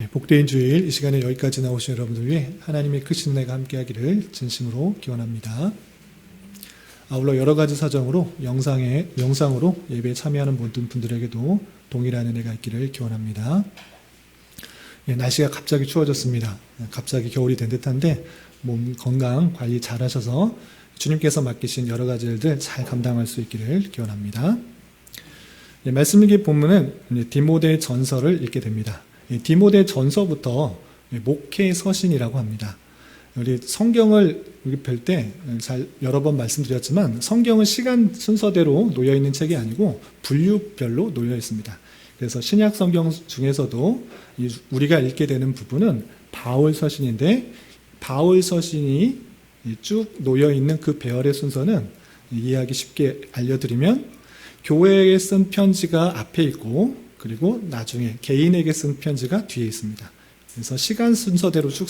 복되인 주일, 이 시간에 여기까지 나오신 여러분들 위해 하나님의 크신 은혜가 함께하기를 진심으로 기원합니다. 아울러 여러 가지 사정으로 영상으로 예배에 참여하는 모든 분들에게도 동일한 은혜가 있기를 기원합니다. 날씨가 갑자기 추워졌습니다. 갑자기 겨울이 된 듯한데 몸 건강 관리 잘 하셔서 주님께서 맡기신 여러 가지 일들 잘 감당할 수 있기를 기원합니다. 말씀 읽기 본문은 디모데 전서를 읽게 됩니다. 디모데 전서부터 목회 서신이라고 합니다. 우리 성경을 펼 때 여러 번 말씀드렸지만 성경은 시간 순서대로 놓여 있는 책이 아니고 분류별로 놓여 있습니다. 그래서 신약 성경 중에서도 우리가 읽게 되는 부분은 바울 서신인데 바울 서신이 쭉 놓여 있는 그 배열의 순서는 이해하기 쉽게 알려드리면 교회에 쓴 편지가 앞에 있고 그리고 나중에 개인에게 쓴 편지가 뒤에 있습니다. 그래서 시간 순서대로 쭉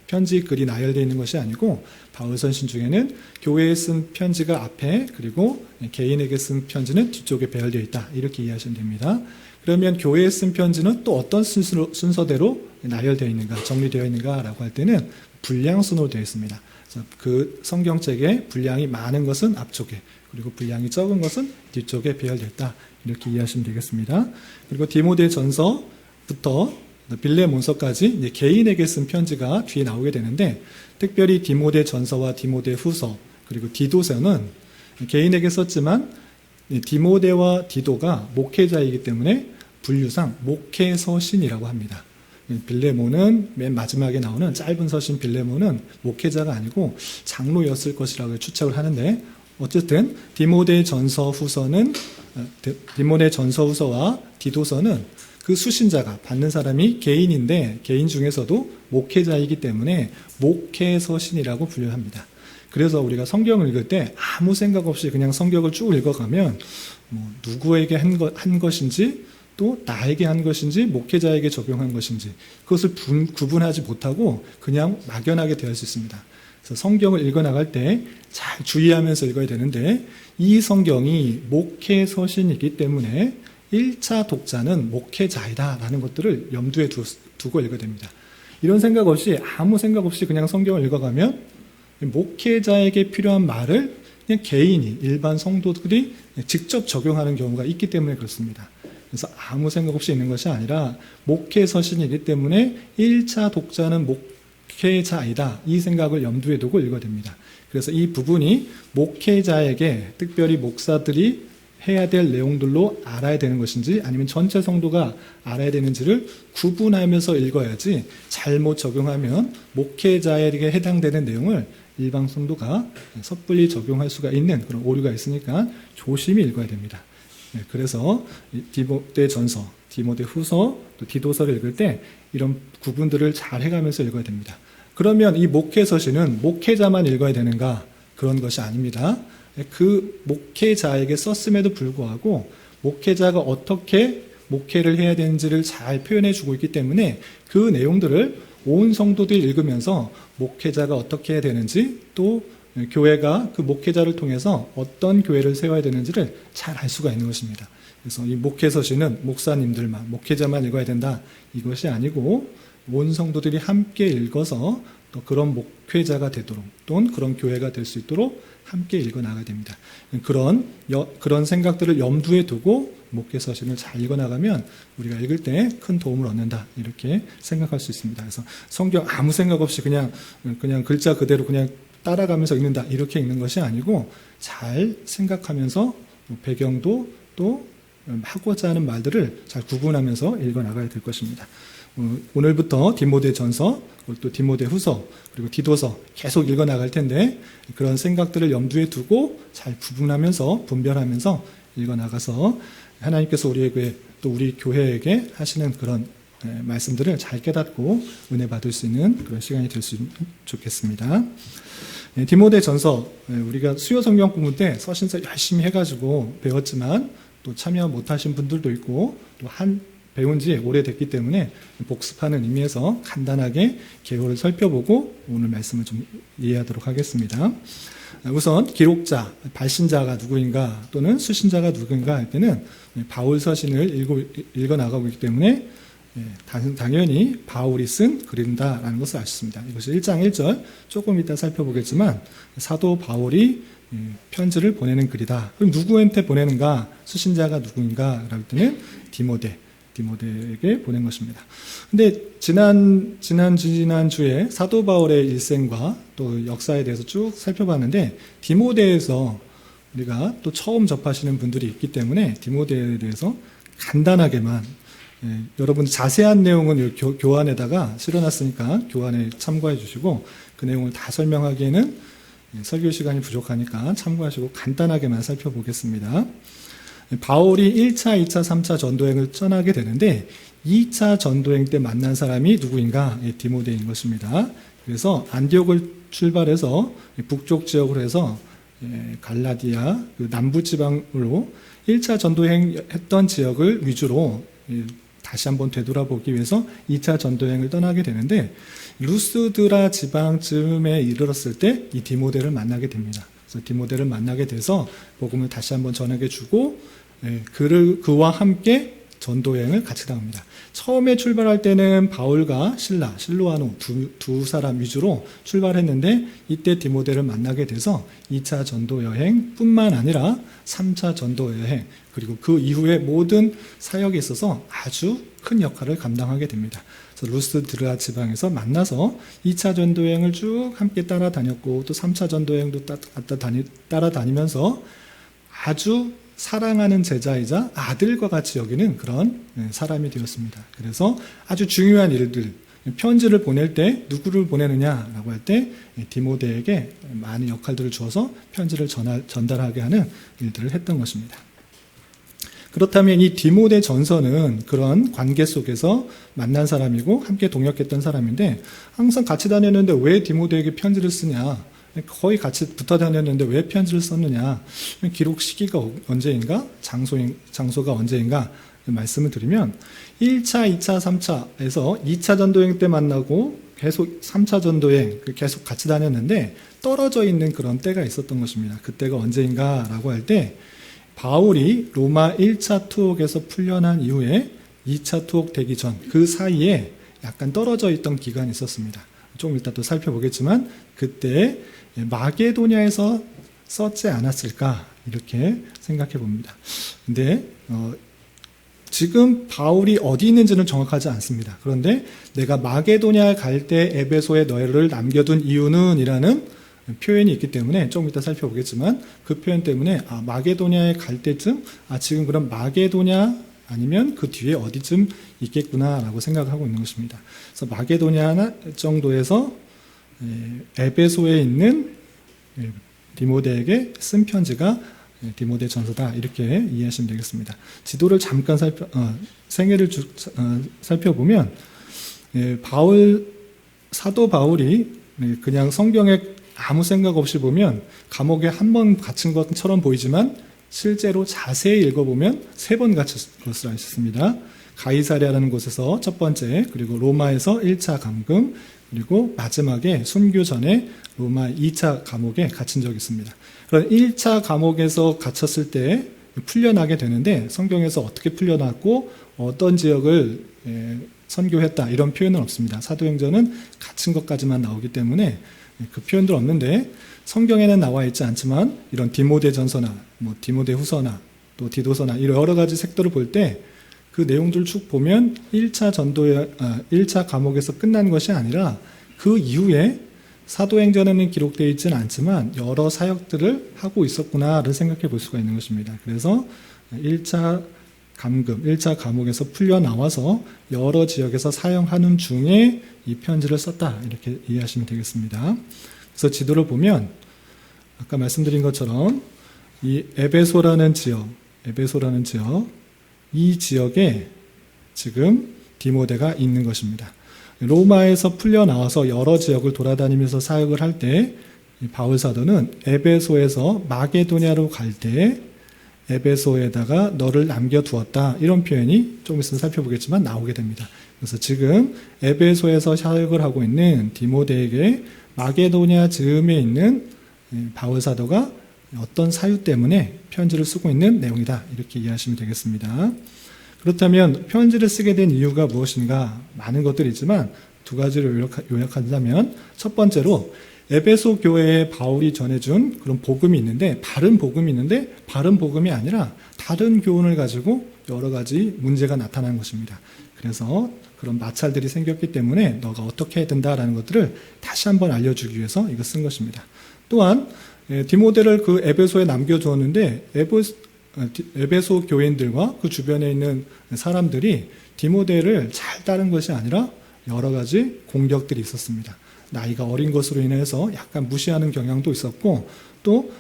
편지 글이 나열되어 있는 것이 아니고 바울 서신 중에는 교회에 쓴 편지가 앞에 그리고 개인에게 쓴 편지는 뒤쪽에 배열되어 있다. 이렇게 이해하시면 됩니다. 그러면 교회에 쓴 편지는 또 어떤 순서대로 나열되어 있는가, 정리되어 있는가라고 할 때는 분량 순으로 되어 있습니다. 그래서 그 성경책에 분량이 많은 것은 앞쪽에 그리고 분량이 적은 것은 뒤쪽에 배열됐다. 이렇게 이해하시면 되겠습니다. 그리고 디모데 전서부터 빌레몬서까지 개인에게 쓴 편지가 뒤에 나오게 되는데 특별히 디모데 전서와 디모데 후서 그리고 디도서는 개인에게 썼지만 디모데와 디도가 목회자이기 때문에 분류상 목회 서신이라고 합니다. 빌레몬은 맨 마지막에 나오는 짧은 서신 빌레몬은 목회자가 아니고 장로였을 것이라고 추측을 하는데 어쨌든 디모데 전서 후서와 디도서는 그 수신자가 받는 사람이 개인인데 개인 중에서도 목회자이기 때문에 목회 서신이라고 분류합니다. 그래서 우리가 성경을 읽을 때 아무 생각 없이 그냥 성경을 쭉 읽어가면 누구에게 한 것인지 또 나에게 한 것인지 목회자에게 적용한 것인지 그것을 구분하지 못하고 그냥 막연하게 대할 수 있습니다. 그래서 성경을 읽어나갈 때 잘 주의하면서 읽어야 되는데 이 성경이 목회 서신이기 때문에 1차 독자는 목회자이다 라는 것들을 염두에 두고 읽어야 됩니다. 이런 생각 없이 아무 생각 없이 그냥 성경을 읽어가면 목회자에게 필요한 말을 그냥 개인이 일반 성도들이 직접 적용하는 경우가 있기 때문에 그렇습니다. 그래서 아무 생각 없이 읽는 것이 아니라 목회 서신이기 때문에 1차 독자는 목회자이다. 이 생각을 염두에 두고 읽어야 됩니다. 그래서 이 부분이 목회자에게 특별히 목사들이 해야 될 내용들로 알아야 되는 것인지 아니면 전체 성도가 알아야 되는지를 구분하면서 읽어야지 잘못 적용하면 목회자에게 해당되는 내용을 일반 성도가 섣불리 적용할 수가 있는 그런 오류가 있으니까 조심히 읽어야 됩니다. 그래서 디모데 전서, 디모데 후서, 또 디도서를 읽을 때 이런 구분들을 잘 해가면서 읽어야 됩니다. 그러면 이 목회 서신은 목회자만 읽어야 되는가? 그런 것이 아닙니다. 그 목회자에게 썼음에도 불구하고 목회자가 어떻게 목회를 해야 되는지를 잘 표현해 주고 있기 때문에 그 내용들을 온 성도들이 읽으면서 목회자가 어떻게 해야 되는지 또 교회가 그 목회자를 통해서 어떤 교회를 세워야 되는지를 잘 알 수가 있는 것입니다. 그래서 이 목회 서신은 목사님들만, 목회자만 읽어야 된다. 이것이 아니고 온 성도들이 함께 읽어서 또 그런 목회자가 되도록 또는 그런 교회가 될 수 있도록 함께 읽어나가야 됩니다. 그런 생각들을 염두에 두고 목회 서신을 잘 읽어나가면 우리가 읽을 때 큰 도움을 얻는다. 이렇게 생각할 수 있습니다. 그래서 성경 아무 생각 없이 그냥 글자 그대로 그냥 따라가면서 읽는다. 이렇게 읽는 것이 아니고 잘 생각하면서 배경도 또 하고자 하는 말들을 잘 구분하면서 읽어나가야 될 것입니다. 오늘부터 디모데 전서, 또 디모데 후서, 그리고 디도서 계속 읽어나갈 텐데 그런 생각들을 염두에 두고 잘 구분하면서 분별하면서 읽어나가서 하나님께서 우리에게 또 우리 교회에게 하시는 그런 말씀들을 잘 깨닫고 은혜 받을 수 있는 그런 시간이 될 수 있으면 좋겠습니다. 디모데 전서 우리가 수요 성경 공부 때 서신서 열심히 해가지고 배웠지만 또 참여 못하신 분들도 있고 또 배운 지 오래됐기 때문에 복습하는 의미에서 간단하게 개요를 살펴보고 오늘 말씀을 좀 이해하도록 하겠습니다. 우선 기록자, 발신자가 누구인가 또는 수신자가 누구인가 할 때는 바울 서신을 읽어나가고 있기 때문에 당연히 바울이 쓴 글인다라는 것을 알 수 있습니다. 이것이 1장 1절 조금 이따 살펴보겠지만 사도 바울이 편지를 보내는 글이다. 그럼 누구한테 보내는가? 수신자가 누구인가? 라고 할 때는 디모데에게 보낸 것입니다. 근데 지난주에 사도 바울의 일생과 또 역사에 대해서 쭉 살펴봤는데 디모데에서 우리가 또 처음 접하시는 분들이 있기 때문에 디모데에 대해서 간단하게만 여러분 자세한 내용은 교환에다가 실어놨으니까 교환에 참고해 주시고 그 내용을 다 설명하기에는 설교 시간이 부족하니까 참고하시고 간단하게만 살펴보겠습니다. 바울이 1차, 2차, 3차 전도행을 떠나게 되는데 2차 전도행 때 만난 사람이 누구인가? 디모데인 것입니다. 그래서 안디옥을 출발해서 북쪽 지역으로 해서 갈라디아 남부 지방으로 1차 전도행 했던 지역을 위주로 다시 한번 되돌아보기 위해서 2차 전도행을 떠나게 되는데 루스드라 지방쯤에 이르렀을 때 이 디모데를 만나게 됩니다. 그래서 디모데를 만나게 돼서 복음을 다시 한번 전하게 주고 그와 함께 전도여행을 같이 나옵니다. 처음에 출발할 때는 바울과 실로아노 두 사람 위주로 출발했는데 이때 디모데를 만나게 돼서 2차 전도여행 뿐만 아니라 3차 전도여행 그리고 그 이후에 모든 사역에 있어서 아주 큰 역할을 감당하게 됩니다. 그래서 루스드라 지방에서 만나서 2차 전도여행을 쭉 함께 따라다녔고 또 3차 전도여행도 따라다니면서 아주 사랑하는 제자이자 아들과 같이 여기는 그런 사람이 되었습니다. 그래서 아주 중요한 일들, 편지를 보낼 때 누구를 보내느냐라고 할 때 디모데에게 많은 역할들을 주어서 편지를 전달하게 하는 일들을 했던 것입니다. 그렇다면 이 디모데 전서는 그런 관계 속에서 만난 사람이고 함께 동역했던 사람인데 항상 같이 다녔는데 왜 디모데에게 편지를 쓰냐? 거의 같이 붙어 다녔는데 왜 편지를 썼느냐? 기록 시기가 언제인가? 장소가 언제인가? 말씀을 드리면 1차, 2차, 3차에서 2차 전도행 때 만나고 계속 3차 전도행 계속 같이 다녔는데 떨어져 있는 그런 때가 있었던 것입니다. 그때가 언제인가라고 할 때 바울이 로마 1차 투옥에서 풀려난 이후에 2차 투옥 되기 전 그 사이에 약간 떨어져 있던 기간이 있었습니다. 조금 이따 또 살펴보겠지만 그때 마게도냐에서 썼지 않았을까 이렇게 생각해 봅니다. 근데 지금 바울이 어디 있는지는 정확하지 않습니다. 그런데 내가 마게도냐에 갈 때 에베소에 너희를 남겨둔 이유는 이라는 표현이 있기 때문에 조금 이따 살펴보겠지만 그 표현 때문에 마게도냐에 갈 때쯤 지금 그럼 마게도냐 아니면 그 뒤에 어디쯤 있겠구나라고 생각을 하고 있는 것입니다. 그래서 마게도냐 정도에서 에베소에 있는 디모데에게 쓴 편지가 디모데 전서다 이렇게 이해하시면 되겠습니다. 지도를 잠깐 생애를 살펴보면 사도 바울이 그냥 성경에 아무 생각 없이 보면 감옥에 한 번 갇힌 것처럼 보이지만 실제로 자세히 읽어보면 3번 갇혔을 것을 알 수 있습니다. 가이사랴라는 곳에서 첫 번째, 그리고 로마에서 1차 감금, 그리고 마지막에 순교 전에 로마 2차 감옥에 갇힌 적이 있습니다. 그런 1차 감옥에서 갇혔을 때 풀려나게 되는데 성경에서 어떻게 풀려났고 어떤 지역을 선교했다 이런 표현은 없습니다. 사도행전은 갇힌 것까지만 나오기 때문에 그 표현들 없는데 성경에는 나와 있지 않지만 이런 디모데 전서나 디모데 후서나 또 디도서나 이런 여러 가지 색도를 볼 때 그 내용들을 쭉 보면 1차 감옥에서 끝난 것이 아니라 그 이후에 사도행전에는 기록되어 있지는 않지만 여러 사역들을 하고 있었구나를 생각해 볼 수가 있는 것입니다. 그래서 1차 감금, 1차 감옥에서 풀려나와서 여러 지역에서 사용하는 중에 이 편지를 썼다 이렇게 이해하시면 되겠습니다. 그래서 지도를 보면 아까 말씀드린 것처럼 이 에베소라는 지역 이 지역에 지금 디모데가 있는 것입니다. 로마에서 풀려나와서 여러 지역을 돌아다니면서 사역을 할 때 바울 사도는 에베소에서 마게도냐로 갈 때 에베소에다가 너를 남겨두었다 이런 표현이 조금 있으면 살펴보겠지만 나오게 됩니다. 그래서 지금 에베소에서 사역을 하고 있는 디모데에게 마게도냐 즈음에 있는 바울 사도가 어떤 사유 때문에 편지를 쓰고 있는 내용이다 이렇게 이해하시면 되겠습니다. 그렇다면 편지를 쓰게 된 이유가 무엇인가? 많은 것들이 있지만 두 가지를 요약한다면 첫 번째로 에베소 교회에 바울이 전해준 그런 복음이 있는데 바른 복음이 아니라 다른 교훈을 가지고 여러 가지 문제가 나타나는 것입니다. 그래서 그런 마찰들이 생겼기 때문에 너가 어떻게 해야 된다라는 것들을 다시 한번 알려주기 위해서 이거 쓴 것입니다. 또한 디모데를 그 에베소에 남겨두었는데 에베소 교인들과 그 주변에 있는 사람들이 디모데를 잘 따른 것이 아니라 여러 가지 공격들이 있었습니다. 나이가 어린 것으로 인해서 약간 무시하는 경향도 있었고 또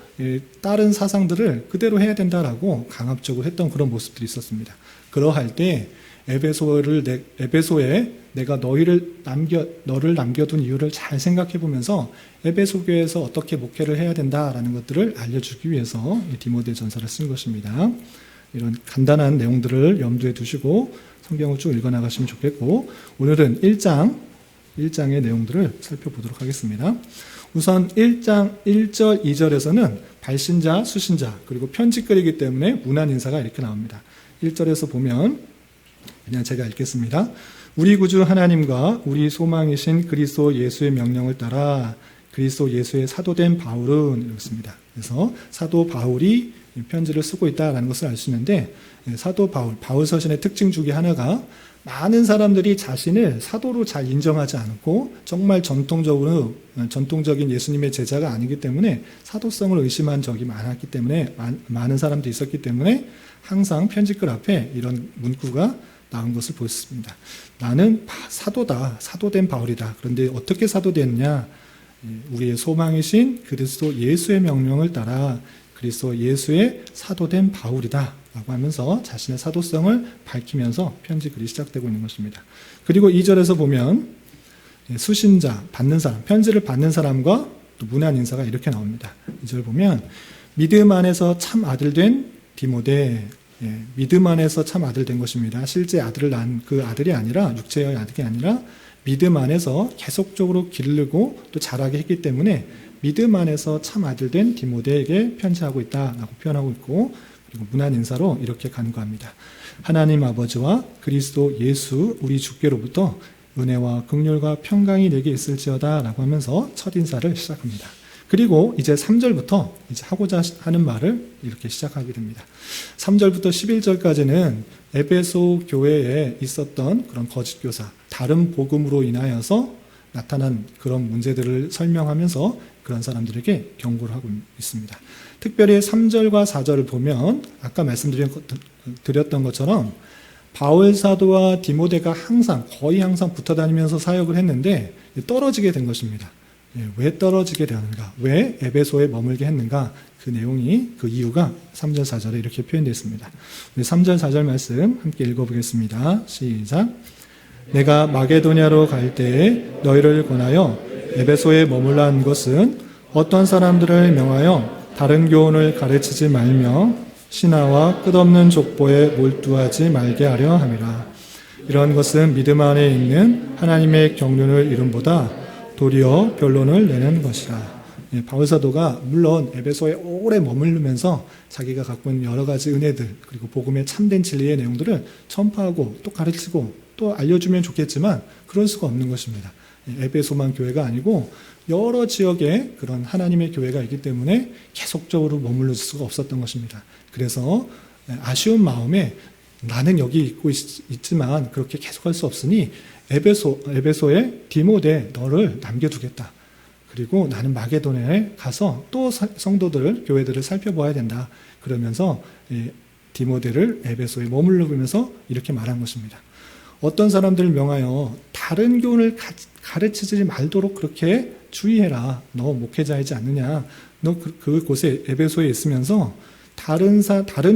다른 사상들을 그대로 해야 된다라고 강압적으로 했던 그런 모습들이 있었습니다. 그러할 때 에베소에 내가 너를 남겨둔 이유를 잘 생각해 보면서 에베소 교회에서 어떻게 목회를 해야 된다라는 것들을 알려주기 위해서 디모데 전서를 쓴 것입니다. 이런 간단한 내용들을 염두에 두시고 성경을 쭉 읽어나가시면 좋겠고 오늘은 1장의 내용들을 살펴보도록 하겠습니다. 우선 1장 1절 2절에서는 발신자, 수신자 그리고 편지글이기 때문에 문안 인사가 이렇게 나옵니다. 1절에서 보면 그냥 제가 읽겠습니다. 우리 구주 하나님과 우리 소망이신 그리스도 예수의 명령을 따라 그리스도 예수의 사도된 바울은 이렇습니다. 그래서 사도 바울이 편지를 쓰고 있다는 것을 알 수 있는데 사도 바울 서신의 특징 중에 하나가 많은 사람들이 자신을 사도로 잘 인정하지 않고 정말 전통적인 예수님의 제자가 아니기 때문에 사도성을 의심한 적이 많았기 때문에 많은 사람들이 있었기 때문에 항상 편지글 앞에 이런 문구가 나온 것을 보였습니다. 나는 사도다. 사도된 바울이다. 그런데 어떻게 사도됐냐? 우리의 소망이신 그리스도 예수의 명령을 따라 그리스도 예수의 사도된 바울이다 라고 하면서 자신의 사도성을 밝히면서 편지글이 시작되고 있는 것입니다. 그리고 2절에서 보면 수신자, 받는 사람, 편지를 받는 사람과 또 문안 인사가 이렇게 나옵니다. 2절 보면 믿음 안에서 참 아들 된 디모데, 믿음 안에서 참 아들 된 것입니다. 실제 아들을 낳은 그 아들이 아니라 육체의 아들이 아니라 믿음 안에서 계속적으로 기르고 또 자라게 했기 때문에 믿음 안에서 참 아들 된 디모데에게 편지하고 있다라고 표현하고 있고 그리고 문안 인사로 이렇게 간구합니다. 하나님 아버지와 그리스도 예수 우리 주께로부터 은혜와 긍휼과 평강이 내게 있을지어다 라고 하면서 첫 인사를 시작합니다. 그리고 이제 3절부터 이제 하고자 하는 말을 이렇게 시작하게 됩니다. 3절부터 11절까지는 에베소 교회에 있었던 그런 거짓 교사, 다른 복음으로 인하여서 나타난 그런 문제들을 설명하면서 그런 사람들에게 경고를 하고 있습니다. 특별히 3절과 4절을 보면 아까 말씀드렸던 것처럼 바울 사도와 디모데가 거의 항상 붙어 다니면서 사역을 했는데 떨어지게 된 것입니다. 왜 떨어지게 되었는가? 왜 에베소에 머물게 했는가? 그 이유가 3절, 4절에 이렇게 표현되어 있습니다. 3절, 4절 말씀 함께 읽어보겠습니다. 시작. 내가 마게도냐로 갈 때에 너희를 권하여 에베소에 머물라 한 것은 어떤 사람들을 명하여 다른 교훈을 가르치지 말며 신하와 끝없는 족보에 몰두하지 말게 하려 함이라. 이런 것은 믿음 안에 있는 하나님의 경륜을 이름보다 도리어 변론을 내는 것이라. 바울 사도가 물론 에베소에 오래 머무르면서 자기가 갖고 있는 여러 가지 은혜들 그리고 복음의 참된 진리의 내용들을 전파하고 또 가르치고 또 알려주면 좋겠지만 그럴 수가 없는 것입니다. 에베소만 교회가 아니고 여러 지역에 그런 하나님의 교회가 있기 때문에 계속적으로 머물러 수가 없었던 것입니다. 그래서 아쉬운 마음에 나는 여기 있고 있지만 그렇게 계속할 수 없으니 에베소에 디모데 너를 남겨두겠다. 그리고 나는 마게도냐에 가서 또 교회들을 살펴봐야 된다. 그러면서 디모데를 에베소에 머물러면서 이렇게 말한 것입니다. 어떤 사람들을 명하여 다른 교훈을 가르치지 말도록 그렇게 주의해라. 너 목회자이지 않느냐. 너 그곳에 에베소에 있으면서 다른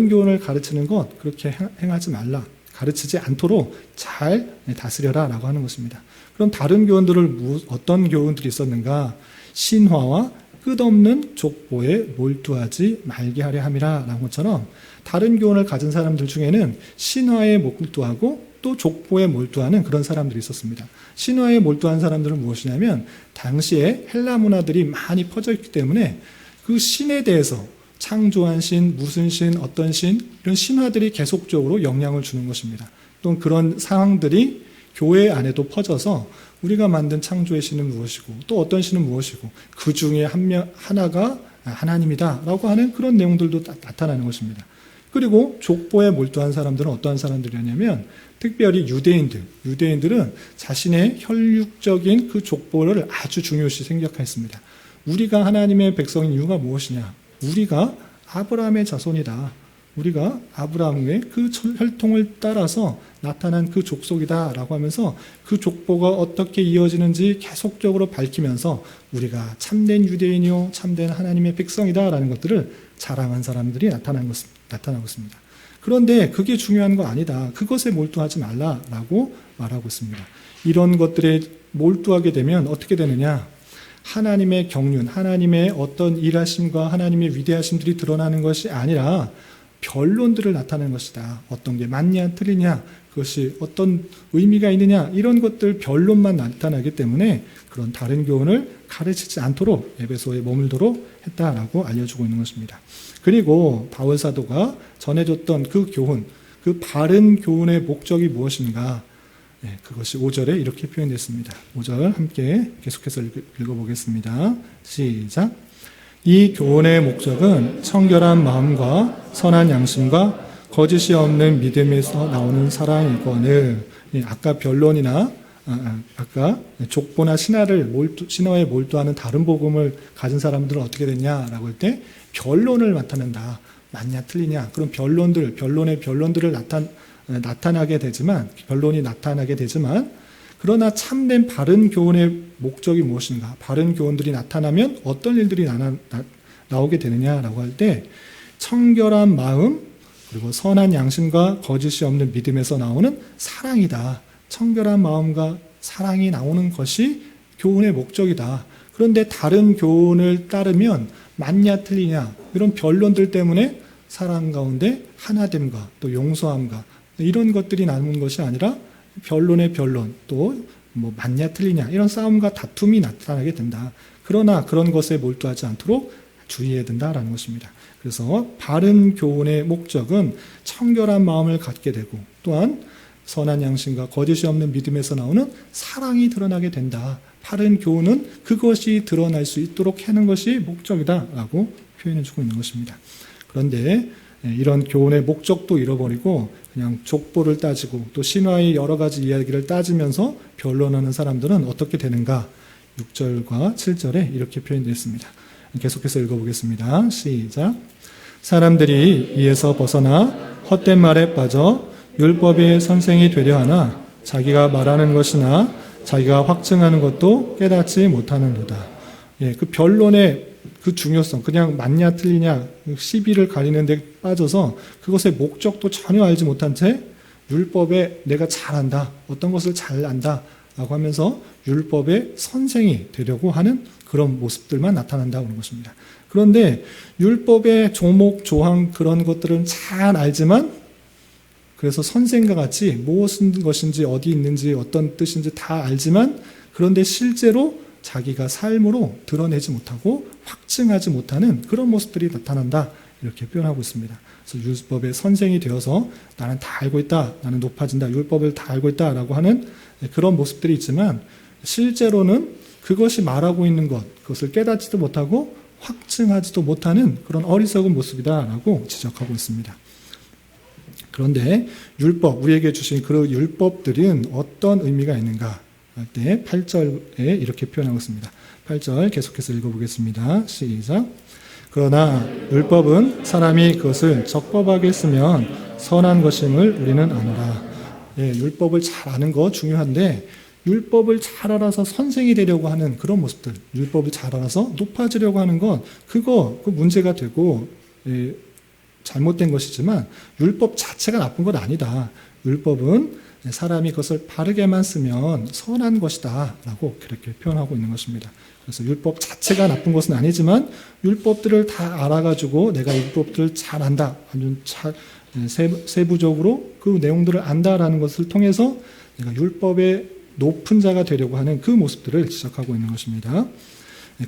교훈을 가르치는 것 그렇게 행하지 말라. 가르치지 않도록 잘 다스려라 라고 하는 것입니다. 그럼 다른 교훈들을 어떤 교훈들이 있었는가? 신화와 끝없는 족보에 몰두하지 말게 하려 함이라 라는 것처럼 다른 교훈을 가진 사람들 중에는 신화에 몰두하고 또 족보에 몰두하는 그런 사람들이 있었습니다. 신화에 몰두한 사람들은 무엇이냐면 당시에 헬라 문화들이 많이 퍼져 있기 때문에 그 신에 대해서 창조한 신, 무슨 신, 어떤 신, 이런 신화들이 계속적으로 영향을 주는 것입니다. 또 그런 상황들이 교회 안에도 퍼져서 우리가 만든 창조의 신은 무엇이고 또 어떤 신은 무엇이고 그 중에 하나가 하나님이다라고 하는 그런 내용들도 나타나는 것입니다. 그리고 족보에 몰두한 사람들은 어떠한 사람들이었냐면 특별히 유대인들은 자신의 혈육적인 그 족보를 아주 중요시 생각했습니다. 우리가 하나님의 백성인 이유가 무엇이냐? 우리가 아브라함의 자손이다. 우리가 아브라함의 그 혈통을 따라서 나타난 그 족속이다라고 하면서 그 족보가 어떻게 이어지는지 계속적으로 밝히면서 우리가 참된 유대인이요 참된 하나님의 백성이다라는 것들을 자랑한 사람들이 나타나고 있습니다. 그런데 그게 중요한 거 아니다. 그것에 몰두하지 말라라고 말하고 있습니다. 이런 것들에 몰두하게 되면 어떻게 되느냐? 하나님의 경륜, 하나님의 어떤 일하심과 하나님의 위대하심들이 드러나는 것이 아니라 변론들을 나타내는 것이다. 어떤 게 맞냐 틀리냐, 그것이 어떤 의미가 있느냐, 이런 것들 변론만 나타나기 때문에 그런 다른 교훈을 가르치지 않도록 에베소에 머물도록 했다라고 알려주고 있는 것입니다. 그리고 바울 사도가 전해줬던 그 교훈, 그 바른 교훈의 목적이 무엇인가? 그것이 5절에 이렇게 표현됐습니다. 5절 함께 계속해서 읽어보겠습니다. 시작. 이 교훈의 목적은 청결한 마음과 선한 양심과 거짓이 없는 믿음에서 나오는 사랑이거늘. 아까 변론이나 아까 족보나 신화에 몰두하는 다른 복음을 가진 사람들은 어떻게 됐냐라고 할 때 변론을 나타낸다. 맞냐 틀리냐. 그런 변론의 변론들을 나타나게 되지만 그러나 참된 바른 교훈의 목적이 무엇인가? 바른 교훈들이 나타나면 어떤 일들이 나오게 되느냐라고 할 때 청결한 마음 그리고 선한 양심과 거짓이 없는 믿음에서 나오는 사랑이다. 청결한 마음과 사랑이 나오는 것이 교훈의 목적이다. 그런데 다른 교훈을 따르면 맞냐 틀리냐 이런 변론들 때문에 사랑 가운데 하나됨과 또 용서함과 이런 것들이 나오는 것이 아니라 변론의 변론 또 뭐 맞냐 틀리냐 이런 싸움과 다툼이 나타나게 된다. 그러나 그런 것에 몰두하지 않도록 주의해야 된다라는 것입니다. 그래서 바른 교훈의 목적은 청결한 마음을 갖게 되고 또한 선한 양심과 거짓이 없는 믿음에서 나오는 사랑이 드러나게 된다. 바른 교훈은 그것이 드러날 수 있도록 하는 것이 목적이다라고 표현해 주고 있는 것입니다. 그런데 이런 교훈의 목적도 잃어버리고 그냥 족보를 따지고 또 신화의 여러 가지 이야기를 따지면서 변론하는 사람들은 어떻게 되는가? 6절과 7절에 이렇게 표현되어 있습니다. 계속해서 읽어보겠습니다. 시작. 사람들이 이에서 벗어나 헛된 말에 빠져 율법의 선생이 되려 하나 자기가 말하는 것이나 자기가 확증하는 것도 깨닫지 못하는도다. 그 변론의 그 중요성, 그냥 맞냐 틀리냐 시비를 가리는 데 빠져서 그것의 목적도 전혀 알지 못한 채 율법에 내가 잘 안다, 어떤 것을 잘 안다 라고 하면서 율법의 선생이 되려고 하는 그런 모습들만 나타난다고 하는 것입니다. 그런데 율법의 조목, 조항 그런 것들은 잘 알지만 그래서 선생과 같이 무엇인 것인지 어디 있는지 어떤 뜻인지 다 알지만 그런데 실제로 자기가 삶으로 드러내지 못하고 확증하지 못하는 그런 모습들이 나타난다 이렇게 표현하고 있습니다. 그래서 율법의 선생이 되어서 나는 다 알고 있다, 나는 높아진다, 율법을 다 알고 있다라고 하는 그런 모습들이 있지만 실제로는 그것이 말하고 있는 것, 그것을 깨닫지도 못하고 확증하지도 못하는 그런 어리석은 모습이다라고 지적하고 있습니다. 그런데 율법, 우리에게 주신 그 율법들은 어떤 의미가 있는가 할 때 8절에 이렇게 표현하고 있습니다. 8절 계속해서 읽어보겠습니다. 시작. 그러나 율법은 사람이 그것을 적법하게 쓰면 선한 것임을 우리는 아노라. 율법을 잘 아는 거 중요한데 율법을 잘 알아서 선생이 되려고 하는 그런 모습들, 율법을 잘 알아서 높아지려고 하는 건 그 문제가 되고 잘못된 것이지만 율법 자체가 나쁜 건 아니다. 율법은 사람이 그것을 바르게만 쓰면 선한 것이다 라고 그렇게 표현하고 있는 것입니다. 그래서 율법 자체가 나쁜 것은 아니지만 율법들을 다 알아가지고 내가 율법들을 잘 안다, 아주 세부적으로 그 내용들을 안다라는 것을 통해서 내가 율법의 높은 자가 되려고 하는 그 모습들을 지적하고 있는 것입니다.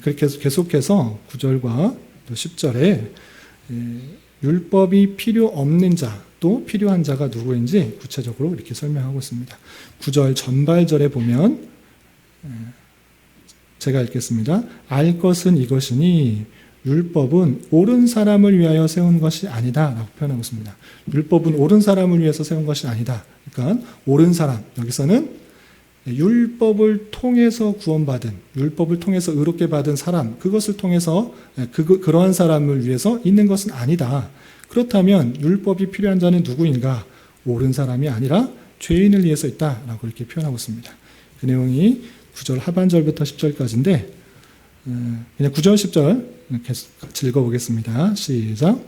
그렇게 계속해서 9절과 10절에 율법이 필요 없는 자, 또 필요한 자가 누구인지 구체적으로 이렇게 설명하고 있습니다. 9절 전발절에 보면 제가 읽겠습니다. 알 것은 이것이니 율법은 옳은 사람을 위하여 세운 것이 아니다 라고 표현하고 있습니다. 율법은 옳은 사람을 위해서 세운 것이 아니다. 그러니까 옳은 사람, 여기서는 율법을 통해서 구원받은, 율법을 통해서 의롭게 받은 사람, 그것을 통해서 그러한 사람을 위해서 있는 것은 아니다. 그렇다면 율법이 필요한 자는 누구인가? 옳은 사람이 아니라 죄인을 위해서 있다라고 이렇게 표현하고 있습니다. 그 내용이 9절 하반절부터 10절까지인데 그냥 9절 10절 계속 같이 읽어보겠습니다. 시작.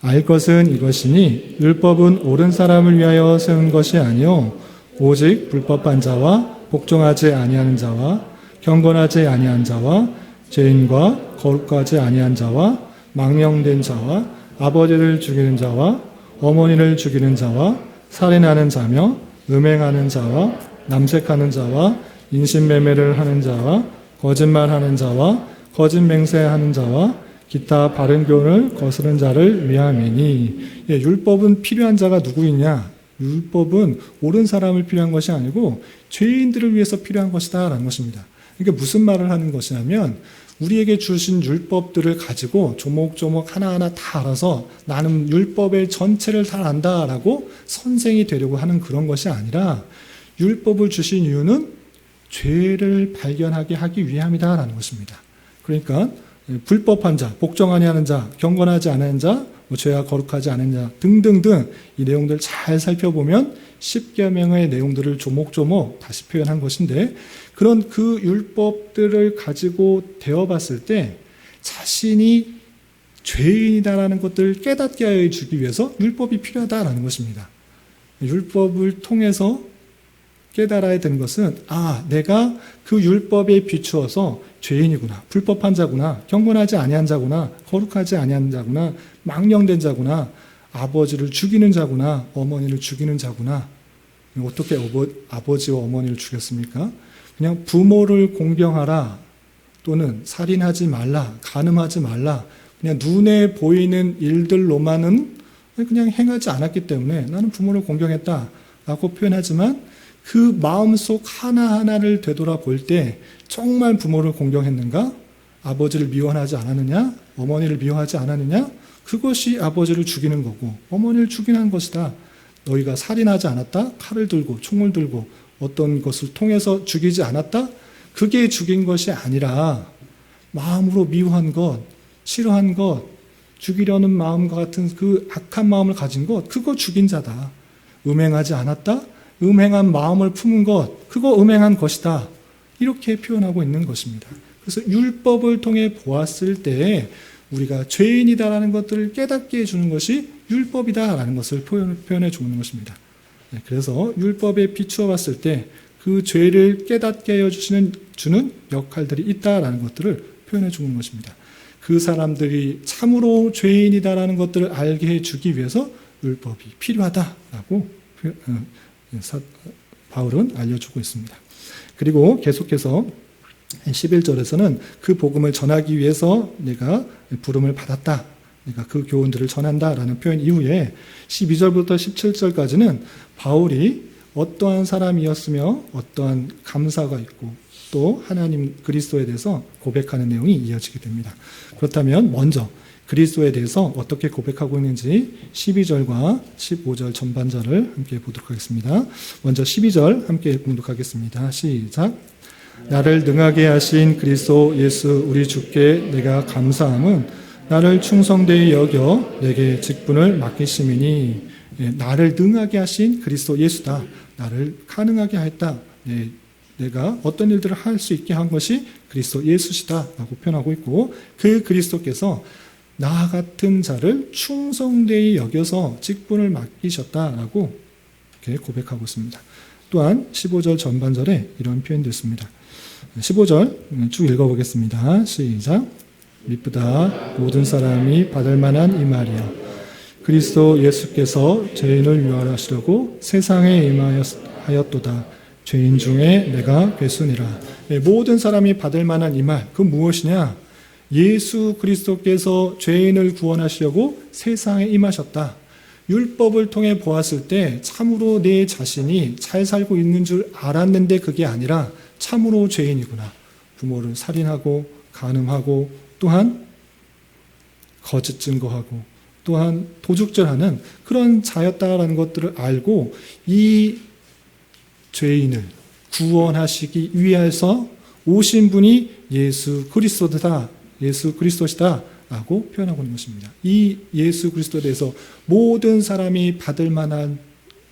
알 것은 이것이니 율법은 옳은 사람을 위하여 세운 것이 아니요 오직 불법한 자와 복종하지 아니하는 자와 경건하지 아니한 자와 죄인과 거룩하지 아니한 자와 망령된 자와 아버지를 죽이는 자와 어머니를 죽이는 자와 살인하는 자며 음행하는 자와 남색하는 자와 인신매매를 하는 자와 거짓말하는 자와 거짓 맹세하는 자와 기타 바른 교훈을 거스른 자를 위함이니. 율법은 필요한 자가 누구이냐? 율법은 옳은 사람을 필요한 것이 아니고 죄인들을 위해서 필요한 것이다 라는 것입니다. 그러니까 무슨 말을 하는 것이냐면 우리에게 주신 율법들을 가지고 조목조목 하나하나 다 알아서 나는 율법의 전체를 다 안다라고 선생이 되려고 하는 그런 것이 아니라 율법을 주신 이유는 죄를 발견하게 하기 위함이다라는 것입니다. 그러니까 불법한 자, 복종하지 않은 자, 경건하지 않은 자, 죄와 거룩하지 않은 자 등등등 이 내용들 잘 살펴보면 10계명의 내용들을 조목조목 다시 표현한 것인데 그런 그 율법들을 가지고 되어봤을 때 자신이 죄인이다라는 것들을 깨닫게 하여 주기 위해서 율법이 필요하다라는 것입니다. 율법을 통해서 깨달아야 되는 것은 내가 그 율법에 비추어서 죄인이구나, 불법한 자구나, 경건하지 아니한 자구나, 거룩하지 아니한 자구나, 망령된 자구나, 아버지를 죽이는 자구나, 어머니를 죽이는 자구나. 어떻게 아버지와 어머니를 죽였습니까? 그냥 부모를 공경하라, 또는 살인하지 말라, 간음하지 말라, 그냥 눈에 보이는 일들로만은 그냥 행하지 않았기 때문에 나는 부모를 공경했다라고 표현하지만 그 마음속 하나하나를 되돌아볼 때 정말 부모를 공경했는가? 아버지를 미워하지 않았느냐? 어머니를 미워하지 않았느냐? 그것이 아버지를 죽이는 거고 어머니를 죽이는 것이다. 너희가 살인하지 않았다? 칼을 들고 총을 들고 어떤 것을 통해서 죽이지 않았다? 그게 죽인 것이 아니라 마음으로 미워한 것, 싫어한 것, 죽이려는 마음과 같은 그 악한 마음을 가진 것, 그거 죽인 자다. 음행하지 않았다? 음행한 마음을 품은 것, 그거 음행한 것이다. 이렇게 표현하고 있는 것입니다. 그래서 율법을 통해 보았을 때 우리가 죄인이다라는 것들을 깨닫게 해주는 것이 율법이다라는 것을 표현해 주는 것입니다. 그래서 율법에 비추어 봤을 때 그 죄를 깨닫게 해주는 역할들이 있다라는 것들을 표현해 주는 것입니다. 그 사람들이 참으로 죄인이다라는 것들을 알게 해주기 위해서 율법이 필요하다라고 바울은 알려주고 있습니다. 그리고 계속해서 11절에서는 그 복음을 전하기 위해서 내가 부름을 받았다. 내가 그 교훈들을 전한다라는 표현 이후에 12절부터 17절까지는 바울이 어떠한 사람이었으며 어떠한 감사가 있고 또 하나님 그리스도에 대해서 고백하는 내용이 이어지게 됩니다. 그렇다면 먼저 그리스도에 대해서 어떻게 고백하고 있는지 12절과 15절 전반절을 함께 보도록 하겠습니다. 먼저 12절 함께 봉독하겠습니다. 시작. 나를 능하게 하신 그리스도 예수 우리 주께 내가 감사함은 나를 충성되이 여겨 내게 직분을 맡기심이니. 나를 능하게 하신 그리스도 예수다. 나를 가능하게 하였다. 내가 어떤 일들을 할 수 있게 한 것이 그리스도 예수시다 라고 표현하고 있고 그 그리스도께서 나 같은 자를 충성되이 여겨서 직분을 맡기셨다라고 이렇게 고백하고 있습니다. 또한 15절 전반절에 이런 표현도 있습니다. 15절 쭉 읽어보겠습니다. 시작. 미쁘다 모든 사람이 받을 만한 이 말이야. 그리스도 예수께서 죄인을 유하시려고 세상에 임하였도다. 죄인 중에 내가 괴순이라. 모든 사람이 받을 만한 이 말, 그 무엇이냐? 예수 그리스도께서 죄인을 구원하시려고 세상에 임하셨다. 율법을 통해 보았을 때 참으로 내 자신이 잘 살고 있는 줄 알았는데 그게 아니라 참으로 죄인이구나. 부모를 살인하고 간음하고 또한 거짓 증거하고 또한 도둑질하는 그런 자였다라는 것들을 알고 이 죄인을 구원하시기 위해서 오신 분이 예수 그리스도다. 예수 그리스도시다 라고 표현하고 있는 것입니다. 이 예수 그리스도에 대해서 모든 사람이 받을 만한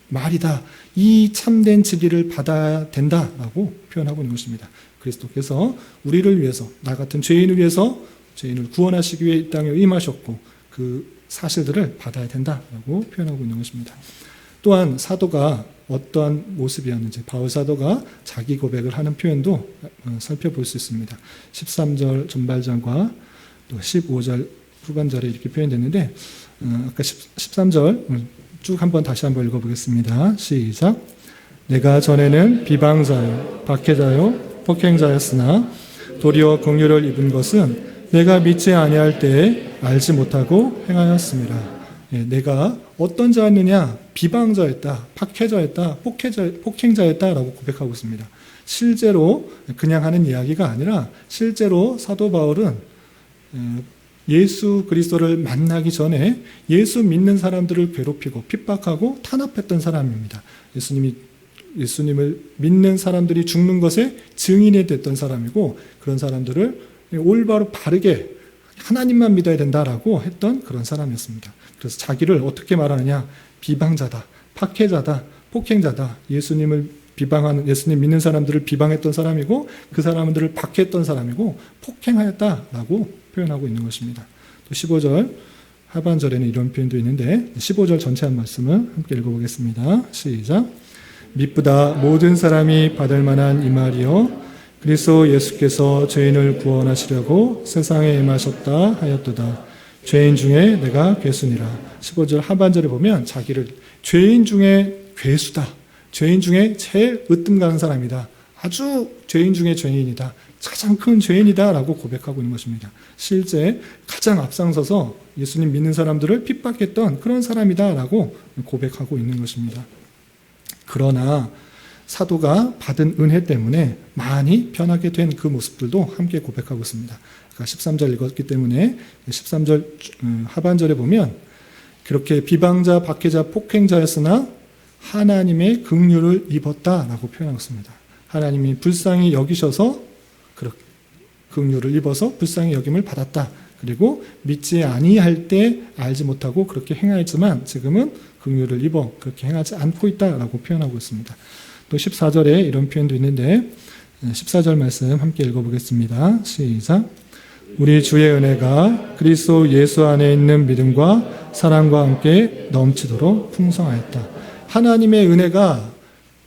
말이다. 이 참된 진리를 받아야 된다라고 표현하고 있는 것입니다. 그리스도께서 우리를 위해서, 나 같은 죄인을 위해서 죄인을 구원하시기 위해 이 땅에 임하셨고 그 사실들을 받아야 된다라고 표현하고 있는 것입니다. 또한 사도가 어떠한 모습이었는지 바울 사도가 자기 고백을 하는 표현도 살펴볼 수 있습니다. 13절 전발장과 또 15절 후반절에 이렇게 표현됐는데 아까 13절 쭉 다시 한번 읽어보겠습니다. 시작. 내가 전에는 비방자요 박해자요 폭행자였으나 도리어 긍휼을 입은 것은 내가 믿지 아니할 때에 알지 못하고 행하였습니다. 내가 어떤 자였느냐? 비방자였다, 박해자였다, 폭행자였다라고 고백하고 있습니다. 실제로 그냥 하는 이야기가 아니라 실제로 사도 바울은 예수 그리스도를 만나기 전에 예수 믿는 사람들을 괴롭히고 핍박하고 탄압했던 사람입니다. 예수님을 믿는 사람들이 죽는 것에 증인이 됐던 사람이고 그런 사람들을 올바로 바르게 하나님만 믿어야 된다라고 했던 그런 사람이었습니다. 그래서 자기를 어떻게 말하느냐? 비방자다, 박해자다, 폭행자다. 예수님 믿는 사람들을 비방했던 사람이고 그 사람들을 박해했던 사람이고 폭행하였다라고 표현하고 있는 것입니다. 또 15절 하반절에는 이런 표현도 있는데 15절 전체 한 말씀을 함께 읽어보겠습니다. 시작. 미쁘다 모든 사람이 받을 만한 이 말이요 그리스도 예수께서 죄인을 구원하시려고 세상에 임하셨다 하였도다. 죄인 중에 내가 괴수니라. 15절 하반절에 보면 자기를 죄인 중에 괴수다. 죄인 중에 제일 으뜸 가는 사람이다. 아주 죄인 중에 죄인이다. 가장 큰 죄인이다 라고 고백하고 있는 것입니다. 실제 가장 앞장서서 예수님 믿는 사람들을 핍박했던 그런 사람이다 라고 고백하고 있는 것입니다. 그러나 사도가 받은 은혜 때문에 많이 변하게 된 그 모습들도 함께 고백하고 있습니다. 13절 읽었기 때문에 13절 하반절에 보면 그렇게 비방자, 박해자, 폭행자였으나 하나님의 긍휼을 입었다라고 표현하고 있습니다. 하나님이 불쌍히 여기셔서 긍휼을 입어서 불쌍히 여김을 받았다. 그리고 믿지 아니할 때 알지 못하고 그렇게 행하였지만 지금은 긍휼을 입어 그렇게 행하지 않고 있다라고 표현하고 있습니다. 또 14절에 이런 표현도 있는데 14절 말씀 함께 읽어보겠습니다. 시작. 우리 주의 은혜가 그리스도 예수 안에 있는 믿음과 사랑과 함께 넘치도록 풍성하였다. 하나님의 은혜가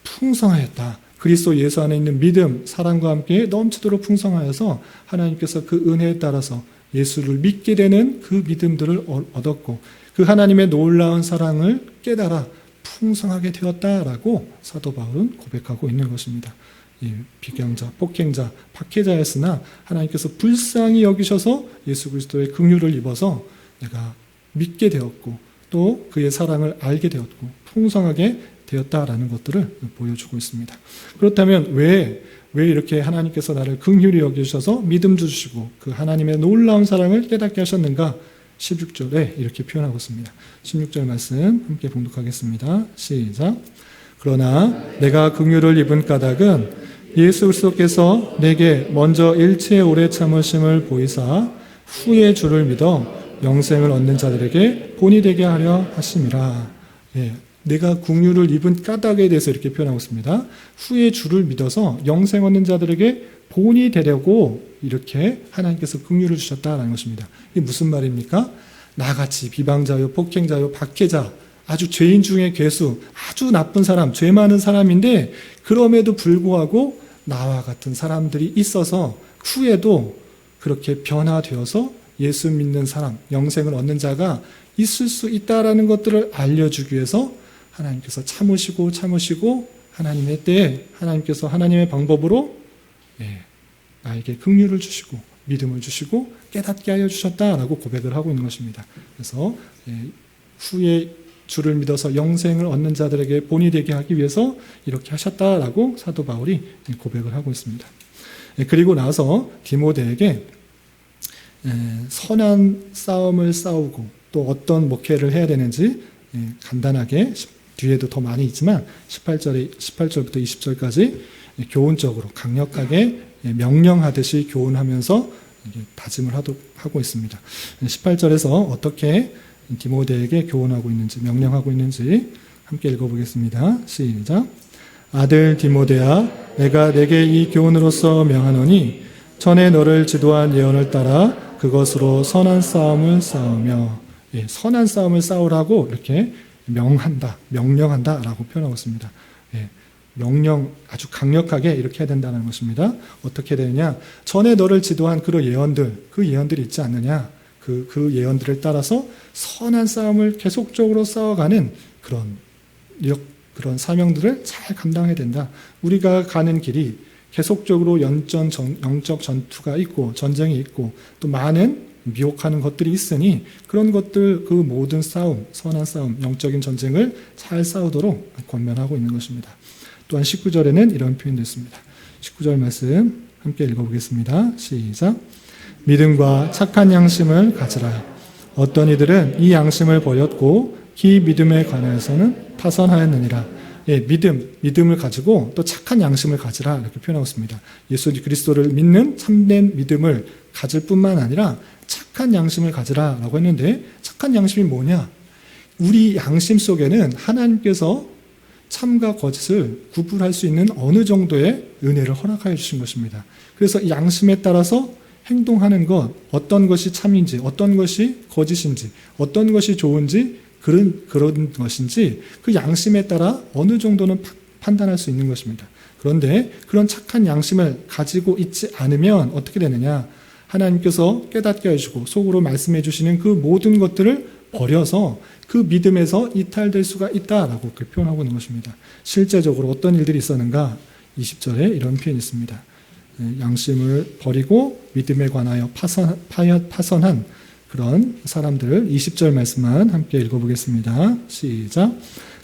풍성하였다. 그리스도 예수 안에 있는 믿음, 사랑과 함께 넘치도록 풍성하여서 하나님께서 그 은혜에 따라서 예수를 믿게 되는 그 믿음들을 얻었고 그 하나님의 놀라운 사랑을 깨달아 풍성하게 되었다라고 사도 바울은 고백하고 있는 것입니다. 비경자, 폭행자, 박해자였으나 하나님께서 불쌍히 여기셔서 예수 그리스도의 긍휼을 입어서 내가 믿게 되었고 또 그의 사랑을 알게 되었고 풍성하게 되었다라는 것들을 보여주고 있습니다. 그렇다면 왜 이렇게 하나님께서 나를 긍휼히 여기셔서 믿음 주시고 그 하나님의 놀라운 사랑을 깨닫게 하셨는가? 16절에 이렇게 표현하고 있습니다. 16절 말씀 함께 봉독하겠습니다. 시작. 그러나 내가 긍휼을 입은 까닭은 예수 그리스도께서 내게 먼저 일체의 오래 참으심을 보이사 후에 주를 믿어 영생을 얻는 자들에게 본이 되게 하려 하심이라. 내가 긍휼을 입은 까닭에 대해서 이렇게 표현하고 있습니다. 후에 주를 믿어서 영생 얻는 자들에게 본이 되려고 이렇게 하나님께서 긍휼을 주셨다라는 것입니다. 이게 무슨 말입니까? 나같이 비방자요, 폭행자요, 박해자, 아주 죄인 중에 괴수, 아주 나쁜 사람, 죄 많은 사람인데 그럼에도 불구하고 나와 같은 사람들이 있어서 후에도 그렇게 변화되어서 예수 믿는 사람, 영생을 얻는 자가 있을 수 있다라는 것들을 알려주기 위해서 하나님께서 참으시고 하나님의 때에 하나님께서 하나님의 방법으로 나에게 긍휼을 주시고 믿음을 주시고 깨닫게 하여 주셨다라고 고백을 하고 있는 것입니다. 그래서 후에 주를 믿어서 영생을 얻는 자들에게 본이 되게 하기 위해서 이렇게 하셨다라고 사도 바울이 고백을 하고 있습니다. 그리고 나서 디모데에게 선한 싸움을 싸우고 또 어떤 목회를 해야 되는지 간단하게 뒤에도 더 많이 있지만 18절부터 20절까지 교훈적으로 강력하게 명령하듯이 교훈하면서 다짐을 하고 있습니다. 18절에서 어떻게 디모데에게 교훈하고 있는지 명령하고 있는지 함께 읽어보겠습니다. 시작. 아들 디모데야, 내가 내게 이 교훈으로서 명하노니 전에 너를 지도한 예언을 따라 그것으로 선한 싸움을 싸우며, 선한 싸움을 싸우라고 이렇게 명령한다라고 표현하고 있습니다. 명령 아주 강력하게 이렇게 해야 된다는 것입니다. 어떻게 되느냐? 전에 너를 지도한 그 예언들이 있지 않느냐? 그 예언들을 따라서 선한 싸움을 계속적으로 싸워가는 그런 사명들을 잘 감당해야 된다. 우리가 가는 길이 계속적으로 영적 전투가 있고 전쟁이 있고 또 많은 미혹하는 것들이 있으니 그런 것들, 그 모든 싸움, 선한 싸움, 영적인 전쟁을 잘 싸우도록 권면하고 있는 것입니다. 또한 19절에는 이런 표현도 있습니다. 19절 말씀 함께 읽어보겠습니다. 시작. 믿음과 착한 양심을 가지라. 어떤 이들은 이 양심을 버렸고 기 믿음에 관하여서는 파선하였느니라. 믿음을 가지고 또 착한 양심을 가지라 이렇게 표현하고 있습니다. 예수 그리스도를 믿는 참된 믿음을 가질 뿐만 아니라 착한 양심을 가지라라고 했는데 착한 양심이 뭐냐? 우리 양심 속에는 하나님께서 참과 거짓을 구분할 수 있는 어느 정도의 은혜를 허락하여 주신 것입니다. 그래서 이 양심에 따라서 행동하는 것, 어떤 것이 참인지, 어떤 것이 거짓인지, 어떤 것이 좋은지, 그런 것인지 그 양심에 따라 어느 정도는 판단할 수 있는 것입니다. 그런데 그런 착한 양심을 가지고 있지 않으면 어떻게 되느냐? 하나님께서 깨닫게 해주시고 속으로 말씀해 주시는 그 모든 것들을 버려서 그 믿음에서 이탈될 수가 있다라고 표현하고 있는 것입니다. 실제적으로 어떤 일들이 있었는가? 20절에 이런 표현이 있습니다. 양심을 버리고 믿음에 관하여 파선한 그런 사람들을 20절 말씀만 함께 읽어보겠습니다. 시작.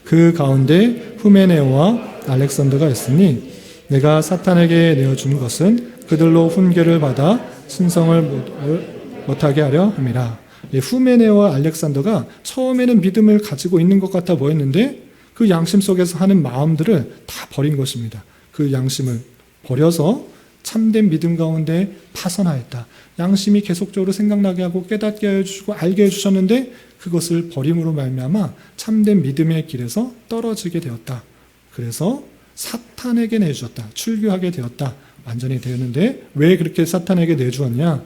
그 가운데 후메네오와 알렉산더가 있으니 내가 사탄에게 내어준 것은 그들로 훈계를 받아 신성을 못하게 하려 함이라. 후메네오와 알렉산더가 처음에는 믿음을 가지고 있는 것 같아 보였는데 그 양심 속에서 하는 마음들을 다 버린 것입니다. 그 양심을 버려서 참된 믿음 가운데 파선하였다. 양심이 계속적으로 생각나게 하고 깨닫게 해주시고 알게 해주셨는데 그것을 버림으로 말미암아 참된 믿음의 길에서 떨어지게 되었다. 그래서 사탄에게 내주었다. 출교하게 되었다. 완전히 되었는데 왜 그렇게 사탄에게 내주었냐?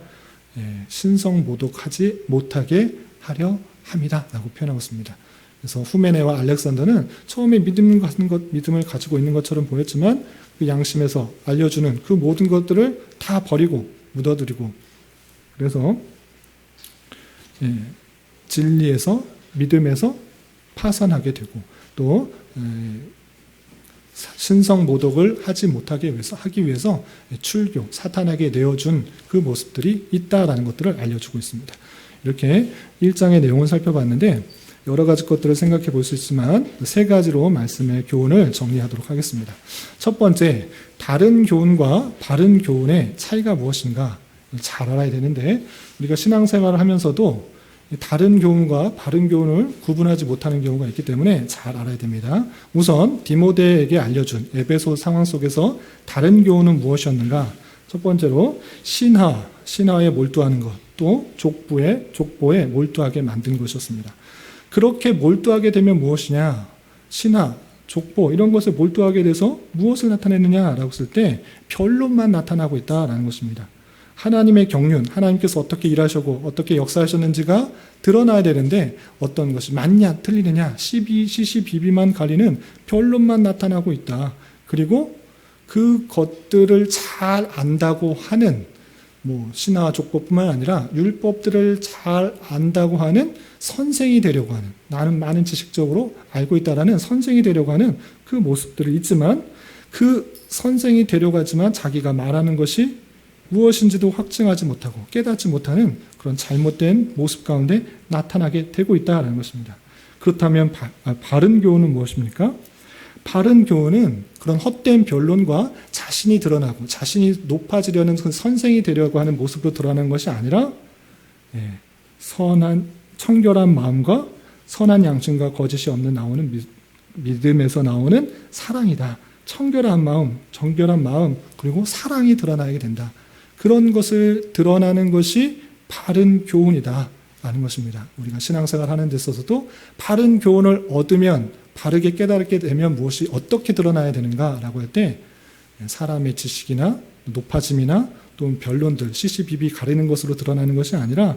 신성모독하지 못하게 하려 함이다 라고 표현하고 있습니다. 그래서 후메네와 알렉산더는 처음에 믿음을 가지고 있는 것처럼 보였지만 그 양심에서 알려주는 그 모든 것들을 다 버리고 묻어두리고 그래서 진리에서 믿음에서 파산하게 되고 또 신성모독을 하기 위해서 출교, 사탄에게 내어준 그 모습들이 있다라는 것들을 알려주고 있습니다. 이렇게 1장의 내용을 살펴봤는데 여러 가지 것들을 생각해 볼 수 있지만 세 가지로 말씀의 교훈을 정리하도록 하겠습니다. 첫 번째, 다른 교훈과 바른 교훈의 차이가 무엇인가 잘 알아야 되는데 우리가 신앙생활을 하면서도 다른 교훈과 바른 교훈을 구분하지 못하는 경우가 있기 때문에 잘 알아야 됩니다. 우선 디모데에게 알려준 에베소 상황 속에서 다른 교훈은 무엇이었는가? 첫 번째로 신하에 몰두하는 것, 또 족보에 몰두하게 만든 것이었습니다. 그렇게 몰두하게 되면 무엇이냐? 신하, 족보 이런 것에 몰두하게 돼서 무엇을 나타내느냐라고 했을 때 변론만 나타나고 있다라는 것입니다. 하나님의 경륜, 하나님께서 어떻게 일하시고 어떻게 역사하셨는지가 드러나야 되는데 어떤 것이 맞냐 틀리느냐 시시비비만 가리는 변론만 나타나고 있다. 그리고 그 것들을 잘 안다고 하는 신하와 족보뿐만 아니라 율법들을 잘 안다고 하는 선생이 되려고 하는 나는 많은 지식적으로 알고 있다라는 선생이 되려고 하는 그 모습들이 있지만 그 선생이 되려고 하지만 자기가 말하는 것이 무엇인지도 확증하지 못하고 깨닫지 못하는 그런 잘못된 모습 가운데 나타나게 되고 있다는 것입니다. 그렇다면 바른 교훈은 무엇입니까? 바른 교훈은 그런 헛된 변론과 자신이 드러나고 자신이 높아지려는 그 선생이 되려고 하는 모습으로 드러나는 것이 아니라 선한 청결한 마음과 선한 양심과 거짓이 없는 나오는 믿음에서 나오는 사랑이다. 청결한 마음, 정결한 마음, 그리고 사랑이 드러나게 된다. 그런 것을 드러나는 것이 바른 교훈이다 라는 것입니다. 우리가 신앙생활 하는 데 있어서도 바른 교훈을 얻으면, 바르게 깨달게 되면 무엇이 어떻게 드러나야 되는가라고 할 때 사람의 지식이나 높아짐이나 또 변론들, 시시비비 가리는 것으로 드러나는 것이 아니라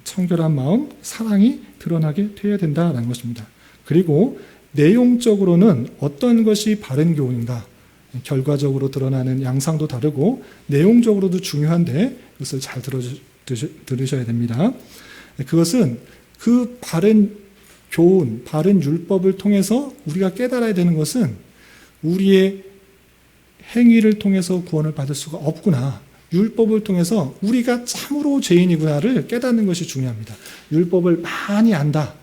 청결한 마음, 사랑이 드러나게 되어야 된다라는 것입니다. 그리고 내용적으로는 어떤 것이 바른 교훈인가? 결과적으로 드러나는 양상도 다르고 내용적으로도 중요한데 그것을 잘 들으셔야 됩니다. 그것은 그 바른 교훈, 바른 율법을 통해서 우리가 깨달아야 되는 것은 우리의 행위를 통해서 구원을 받을 수가 없구나. 율법을 통해서 우리가 참으로 죄인이구나를 깨닫는 것이 중요합니다. 율법을 많이 안다.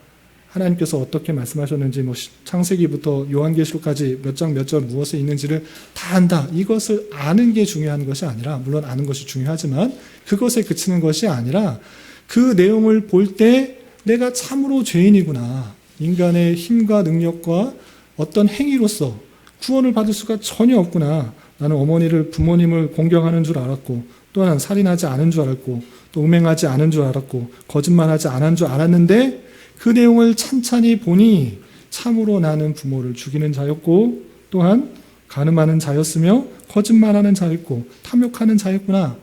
하나님께서 어떻게 말씀하셨는지 창세기부터 요한계시록까지 몇 장 몇 절 무엇에 있는지를 다 안다. 이것을 아는 게 중요한 것이 아니라, 물론 아는 것이 중요하지만 그것에 그치는 것이 아니라 그 내용을 볼 때 내가 참으로 죄인이구나. 인간의 힘과 능력과 어떤 행위로서 구원을 받을 수가 전혀 없구나. 나는 어머니를, 부모님을 공경하는 줄 알았고, 또한 살인하지 않은 줄 알았고, 또 음행하지 않은 줄 알았고, 거짓말하지 않은 줄 알았는데 그 내용을 찬찬히 보니 참으로 나는 부모를 죽이는 자였고, 또한 간음하는 자였으며 거짓말하는 자였고 탐욕하는 자였구나.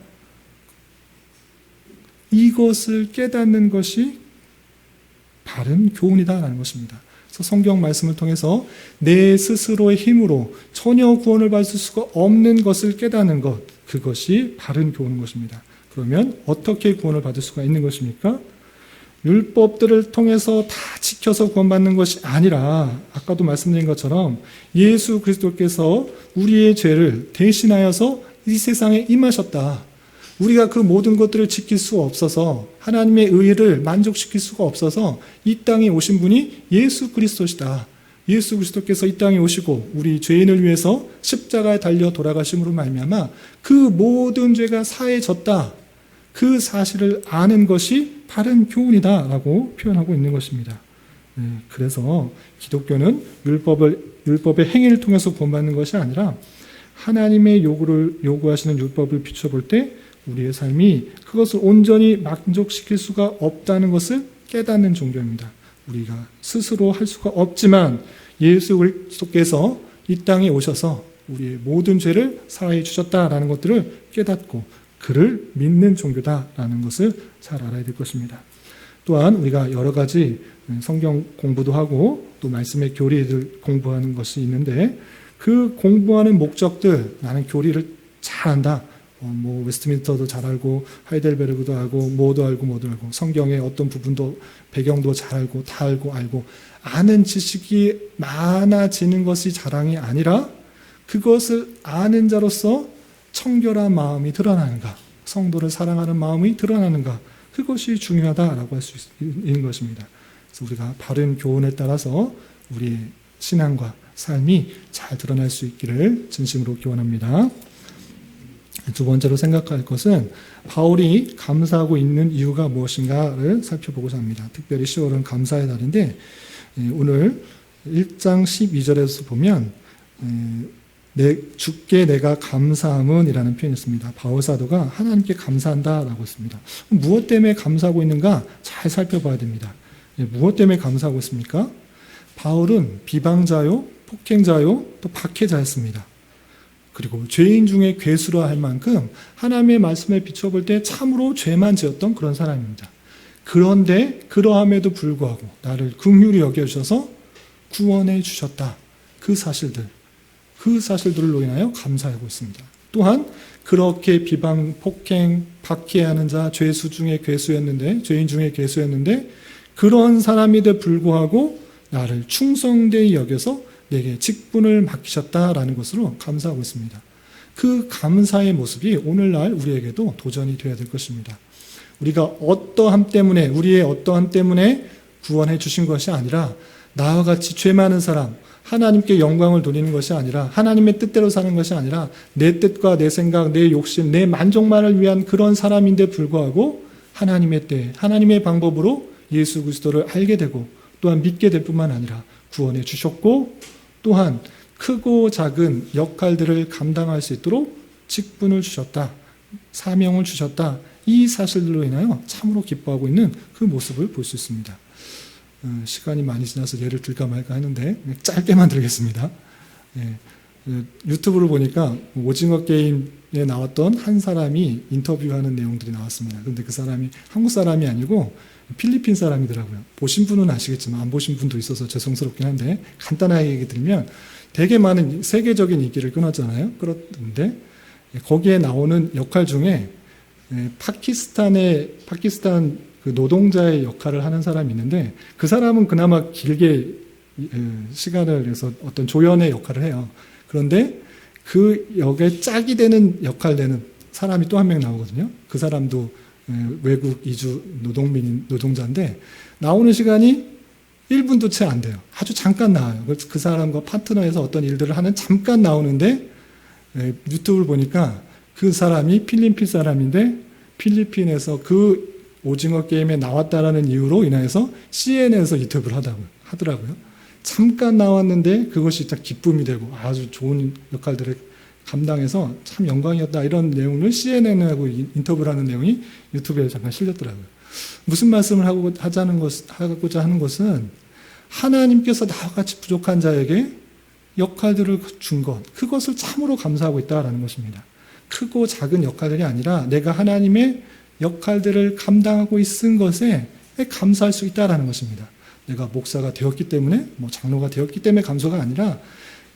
이것을 깨닫는 것이 바른 교훈이다라는 것입니다. 그래서 성경 말씀을 통해서 내 스스로의 힘으로 전혀 구원을 받을 수가 없는 것을 깨닫는 것, 그것이 바른 교훈인 것입니다. 그러면 어떻게 구원을 받을 수가 있는 것입니까? 율법들을 통해서 다 지켜서 구원받는 것이 아니라 아까도 말씀드린 것처럼 예수 그리스도께서 우리의 죄를 대신하여서 이 세상에 임하셨다. 우리가 그 모든 것들을 지킬 수가 없어서, 하나님의 의를 만족시킬 수가 없어서 이 땅에 오신 분이 예수 그리스도시다. 예수 그리스도께서 이 땅에 오시고 우리 죄인을 위해서 십자가에 달려 돌아가심으로 말미암아 그 모든 죄가 사해졌다. 그 사실을 아는 것이 바른 교훈이다라고 표현하고 있는 것입니다. 그래서 기독교는 율법의 행위를 통해서 구원받는 것이 아니라 하나님의 요구하시는 율법을 비춰볼 때 우리의 삶이 그것을 온전히 만족시킬 수가 없다는 것을 깨닫는 종교입니다. 우리가 스스로 할 수가 없지만 예수 그리스도께서 이 땅에 오셔서 우리의 모든 죄를 사하여 주셨다라는 것들을 깨닫고 그를 믿는 종교다라는 것을 잘 알아야 될 것입니다. 또한 우리가 여러 가지 성경 공부도 하고 또 말씀의 교리를 공부하는 것이 있는데 그 공부하는 목적들, 나는 교리를 잘 안다. 웨스트민스터도 잘 알고 하이델베르그도 알고 뭐도 알고 성경의 어떤 부분도 배경도 잘 알고 다 알고 아는 지식이 많아지는 것이 자랑이 아니라 그것을 아는 자로서 청결한 마음이 드러나는가, 성도를 사랑하는 마음이 드러나는가, 그것이 중요하다라고 할 수 있는 것입니다. 그래서 우리가 바른 교훈에 따라서 우리의 신앙과 삶이 잘 드러날 수 있기를 진심으로 기원합니다. 두 번째로 생각할 것은 바울이 감사하고 있는 이유가 무엇인가를 살펴보고자 합니다. 특별히 10월은 감사의 달인데 오늘 1장 12절에서 보면 주께 내가 감사함은 이라는 표현이 있습니다. 바울 사도가 하나님께 감사한다라고 했습니다. 무엇 때문에 감사하고 있는가 잘 살펴봐야 됩니다. 무엇 때문에 감사하고 있습니까? 바울은 비방자요, 폭행자요, 또 박해자였습니다. 그리고 죄인 중에 괴수라 할 만큼 하나님의 말씀에 비춰볼 때 참으로 죄만 지었던 그런 사람입니다. 그런데 그러함에도 불구하고 나를 긍휼히 여겨주셔서 구원해 주셨다. 그 사실들로 인하여 감사하고 있습니다. 또한 그렇게 비방, 폭행, 박해하는 자, 죄수 중에 괴수였는데, 죄인 중에 괴수였는데 그런 사람에도 불구하고 나를 충성되이 여겨서 내게 직분을 맡기셨다라는 것으로 감사하고 있습니다. 그 감사의 모습이 오늘날 우리에게도 도전이 되어야 될 것입니다. 우리가 어떠함 때문에, 우리의 어떠함 때문에 구원해 주신 것이 아니라 나와 같이 죄 많은 사람, 하나님께 영광을 돌리는 것이 아니라 하나님의 뜻대로 사는 것이 아니라 내 뜻과 내 생각, 내 욕심, 내 만족만을 위한 그런 사람인데 불구하고 하나님의 때, 하나님의 방법으로 예수 그리스도를 알게 되고 또한 믿게 될 뿐만 아니라 구원해 주셨고 또한 크고 작은 역할들을 감당할 수 있도록 직분을 주셨다. 사명을 주셨다. 이 사실들로 인하여 참으로 기뻐하고 있는 그 모습을 볼 수 있습니다. 시간이 많이 지나서 예를 들까 말까 하는데 짧게만 들겠습니다. 유튜브를 보니까 오징어 게임에 나왔던 한 사람이 인터뷰하는 내용들이 나왔습니다. 그런데 그 사람이 한국 사람이 아니고 필리핀 사람이더라고요. 보신 분은 아시겠지만 안 보신 분도 있어서 죄송스럽긴 한데 간단하게 얘기 드리면 되게 많은 세계적인 인기를 끊었잖아요. 그런데 거기에 나오는 역할 중에 파키스탄 그 노동자의 역할을 하는 사람이 있는데 그 사람은 그나마 길게 시간을 내서 어떤 조연의 역할을 해요. 그런데 그 역에 짝이 되는 역할 되는 사람이 또 한 명 나오거든요. 그 사람도 외국 이주 노동자인데 나오는 시간이 1분도 채 안 돼요. 아주 잠깐 나와요. 그 사람과 파트너에서 어떤 일들을 하는 잠깐 나오는데 유튜브를 보니까 그 사람이 필리핀 사람인데 필리핀에서 그 오징어 게임에 나왔다라는 이유로 인해서 CNN에서 인터뷰를 하더라고요. 잠깐 나왔는데 그것이 진짜 기쁨이 되고 아주 좋은 역할들을 감당해서 참 영광이었다. 이런 내용을 CNN하고 인터뷰를 하는 내용이 유튜브에 잠깐 실렸더라고요. 무슨 말씀을 하고자 하는 것은 하나님께서 나와 같이 부족한 자에게 역할들을 준 것, 그것을 참으로 감사하고 있다라는 것입니다. 크고 작은 역할들이 아니라 내가 하나님의 역할들을 감당하고 있은 것에 감사할 수 있다라는 것입니다. 내가 목사가 되었기 때문에, 장로가 되었기 때문에 감사가 아니라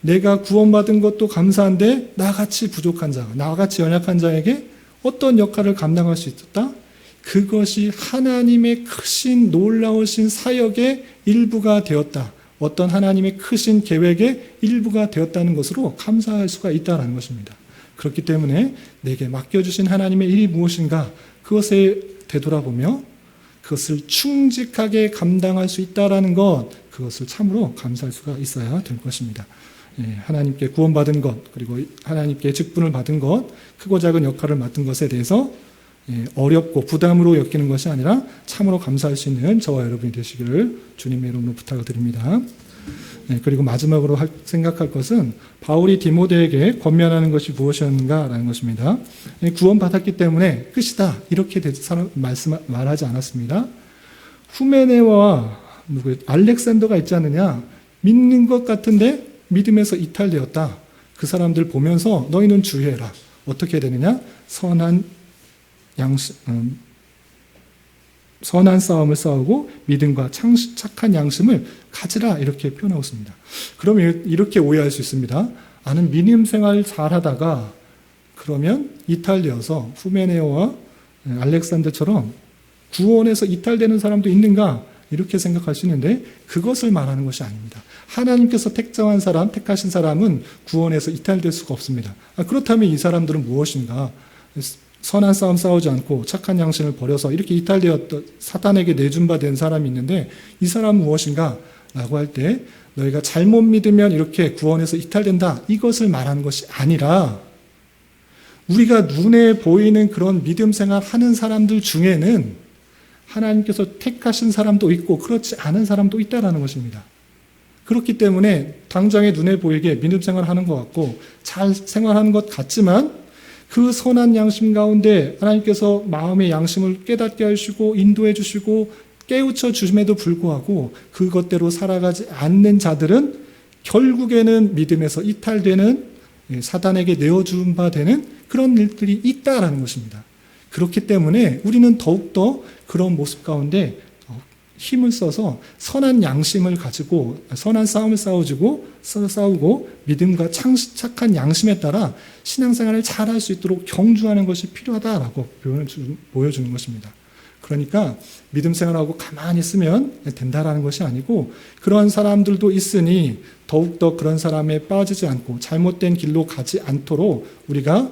내가 구원받은 것도 감사한데 나같이 부족한 자, 나같이 연약한 자에게 어떤 역할을 감당할 수 있었다? 그것이 하나님의 크신 놀라우신 사역의 일부가 되었다. 어떤 하나님의 크신 계획의 일부가 되었다는 것으로 감사할 수가 있다는 것입니다. 그렇기 때문에 내게 맡겨주신 하나님의 일이 무엇인가 그것에 되돌아보며 그것을 충직하게 감당할 수 있다는 것, 그것을 참으로 감사할 수가 있어야 될 것입니다. 하나님께 구원받은 것, 그리고 하나님께 직분을 받은 것, 크고 작은 역할을 맡은 것에 대해서 어렵고 부담으로 여기는 것이 아니라 참으로 감사할 수 있는 저와 여러분이 되시기를 주님의 이름으로 부탁을 드립니다. 그리고 마지막으로 생각할 것은 바울이 디모데에게 권면하는 것이 무엇이었는가라는 것입니다. 구원받았기 때문에 끝이다 이렇게 말하지 않았습니다. 후메네와 알렉산더가 있지 않느냐, 믿는 것 같은데 믿음에서 이탈되었다. 그 사람들 보면서 너희는 주의해라. 어떻게 되느냐? 선한 싸움을 싸우고 믿음과 착한 양심을 가지라 이렇게 표현하고 있습니다. 그러면 이렇게 오해할 수 있습니다. 나는 믿음 생활 잘하다가 그러면 이탈되어서 후메네오와 알렉산더처럼 구원에서 이탈되는 사람도 있는가 이렇게 생각할 수 있는데 그것을 말하는 것이 아닙니다. 하나님께서 택하신 사람은 구원에서 이탈될 수가 없습니다. 그렇다면 이 사람들은 무엇인가? 선한 싸움 싸우지 않고 착한 양심을 버려서 이렇게 이탈되었던 사탄에게 내준 바 된 사람이 있는데 이 사람은 무엇인가? 라고 할 때 너희가 잘못 믿으면 이렇게 구원에서 이탈된다. 이것을 말하는 것이 아니라 우리가 눈에 보이는 그런 믿음 생활 하는 사람들 중에는 하나님께서 택하신 사람도 있고 그렇지 않은 사람도 있다는 것입니다. 그렇기 때문에 당장에 눈에 보이게 믿음 생활하는 것 같고 잘 생활하는 것 같지만 그 선한 양심 가운데 하나님께서 마음의 양심을 깨닫게 하시고 인도해 주시고 깨우쳐 주심에도 불구하고 그것대로 살아가지 않는 자들은 결국에는 믿음에서 이탈되는 사단에게 내어준 바 되는 그런 일들이 있다라는 것입니다. 그렇기 때문에 우리는 더욱더 그런 모습 가운데 힘을 써서 선한 양심을 가지고 선한 싸움을 싸우고 믿음과 착한 양심에 따라 신앙생활을 잘할 수 있도록 경주하는 것이 필요하다라고 보여주는 것입니다. 그러니까 믿음 생활하고 가만히 있으면 된다라는 것이 아니고 그런 사람들도 있으니 더욱더 그런 사람에 빠지지 않고 잘못된 길로 가지 않도록 우리가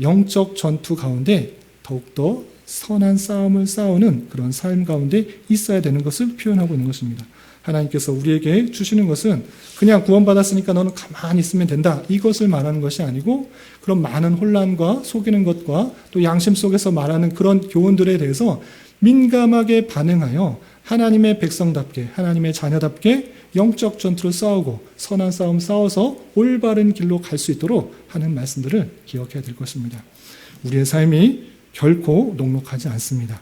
영적 전투 가운데 더욱더 선한 싸움을 싸우는 그런 삶 가운데 있어야 되는 것을 표현하고 있는 것입니다. 하나님께서 우리에게 주시는 것은 그냥 구원받았으니까 너는 가만히 있으면 된다, 이것을 말하는 것이 아니고 그런 많은 혼란과 속이는 것과 또 양심 속에서 말하는 그런 교훈들에 대해서 민감하게 반응하여 하나님의 백성답게, 하나님의 자녀답게 영적 전투를 싸우고 선한 싸움 싸워서 올바른 길로 갈 수 있도록 하는 말씀들을 기억해야 될 것입니다. 우리의 삶이 결코 녹록하지 않습니다.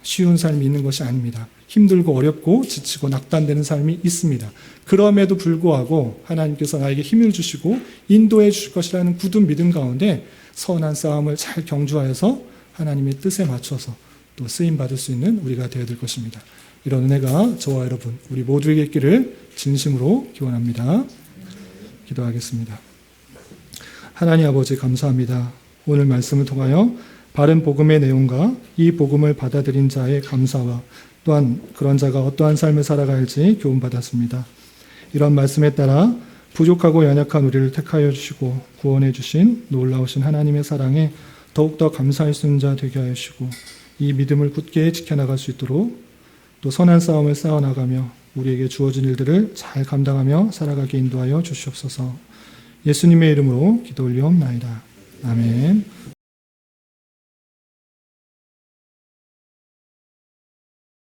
쉬운 삶이 있는 것이 아닙니다. 힘들고 어렵고 지치고 낙담되는 삶이 있습니다. 그럼에도 불구하고 하나님께서 나에게 힘을 주시고 인도해 주실 것이라는 굳은 믿음 가운데 선한 싸움을 잘 경주하여서 하나님의 뜻에 맞춰서 또 쓰임받을 수 있는 우리가 되어야 될 것입니다. 이런 은혜가 저와 여러분 우리 모두에게 있기를 진심으로 기원합니다. 기도하겠습니다. 하나님 아버지 감사합니다. 오늘 말씀을 통하여 바른 복음의 내용과 이 복음을 받아들인 자의 감사와 또한 그런 자가 어떠한 삶을 살아갈지 교훈받았습니다. 이런 말씀에 따라 부족하고 연약한 우리를 택하여 주시고 구원해 주신 놀라우신 하나님의 사랑에 더욱더 감사할 수 있는 자 되게 하여 주시고 이 믿음을 굳게 지켜나갈 수 있도록 또 선한 싸움을 싸워나가며 우리에게 주어진 일들을 잘 감당하며 살아가게 인도하여 주시옵소서. 예수님의 이름으로 기도 올리옵나이다. 아멘.